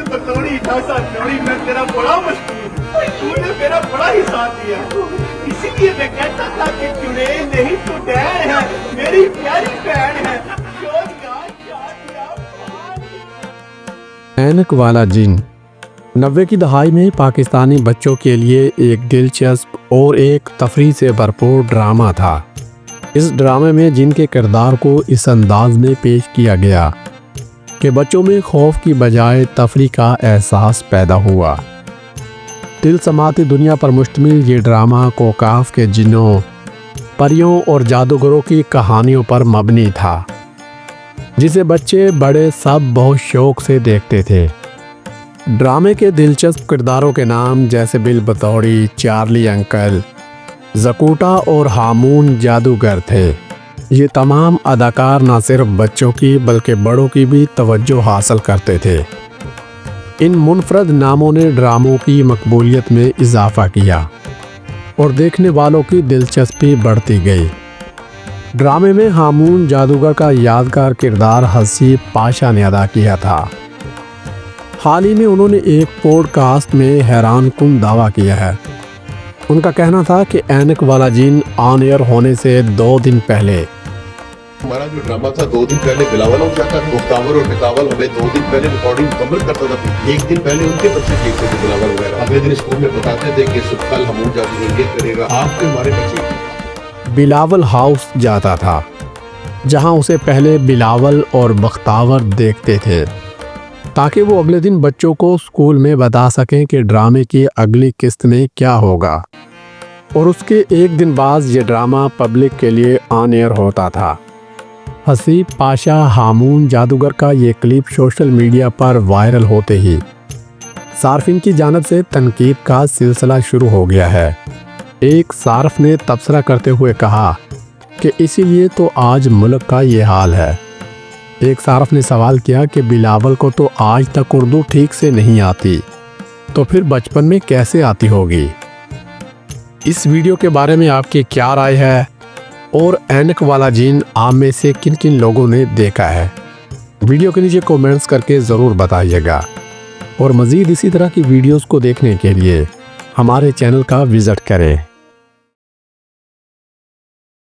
بطوری ٹھاسا نوری میں تیرا بڑا مشہور ہوں، تو نے میرا بڑا ہی ساتھ دیا، اسی لیے میں کہتا تھا کہ چڑیل نہیں تو ڈین ہے، میری پیاری بہن ہے۔ اینک والا جن 90 کی دہائی میں پاکستانی بچوں کے لیے ایک دلچسپ اور ایک تفریح سے بھرپور ڈرامہ تھا۔ اس ڈرامے میں جن کے کردار کو اس انداز میں پیش کیا گیا کہ بچوں میں خوف کی بجائے تفریح کا احساس پیدا ہوا۔ دل سماتی دنیا پر مشتمل یہ ڈرامہ کوکاف کے جنوں، پریوں اور جادوگروں کی کہانیوں پر مبنی تھا، جسے بچے بڑے سب بہت شوق سے دیکھتے تھے۔ ڈرامے کے دلچسپ کرداروں کے نام جیسے بل بطوری، چارلی انکل، زکوٹا اور ہامون جادوگر تھے۔ یہ تمام اداکار نہ صرف بچوں کی بلکہ بڑوں کی بھی توجہ حاصل کرتے تھے۔ ان منفرد ناموں نے ڈراموں کی مقبولیت میں اضافہ کیا اور دیکھنے والوں کی دلچسپی بڑھتی گئی۔ ڈرامے میں ہامون جادوگر کا یادگار کردار حسیب پاشا نے ادا کیا تھا۔ حال ہی میں انہوں نے ایک پوڈ کاسٹ میں حیران کن دعویٰ کیا ہے۔ ان کا کہنا تھا کہ اینک والا جن آن ایئر ہونے سے 2 دن پہلے ہمارا جو ڈرامہ تھا 2 دن پہلے بلاول ہو جاتا ہے، مختاور اور نکاول ہمیں 2 دن پہلے ریکارڈنگ مکمل کرتا تھا، 1 دن پہلے ان کے بچے دیکھتے تھے بلاول وغیرہ، اگلے دن اسکول میں بتاتے تھے کہ کل ہمون جادوگر یہ کرے گا، آپ کے ہمارے بچے بلاول ہاؤس جاتا تھا جہاں اسے پہلے بلاول اور بختاور دیکھتے تھے تاکہ وہ اگلے دن بچوں کو اسکول میں بتا سکیں کہ ڈرامے کی اگلی قسط میں کیا ہوگا، اور اس کے 1 دن بعد یہ ڈرامہ پبلک کے لیے آن ایئر ہوتا تھا۔ حسیب پاشا ہامون جادوگر کا یہ کلپ سوشل میڈیا پر وائرل ہوتے ہی صارفین کی جانب سے تنقید کا سلسلہ شروع ہو گیا ہے۔ ایک صارف نے تبصرہ کرتے ہوئے کہا کہ اسی لیے تو آج ملک کا یہ حال ہے۔ ایک صارف نے سوال کیا کہ بلاول کو تو آج تک اردو ٹھیک سے نہیں آتی، تو پھر بچپن میں کیسے آتی ہوگی؟ اس ویڈیو کے بارے میں آپ کی کیا رائے ہے، اور اینک والا جن آپ میں سے کن کن لوگوں نے دیکھا ہے؟ ویڈیو کے نیچے کومنٹس کر کے ضرور بتائیے گا، اور مزید اسی طرح کی ویڈیوز کو دیکھنے کے لیے ہمارے چینل کا وزٹ کریں۔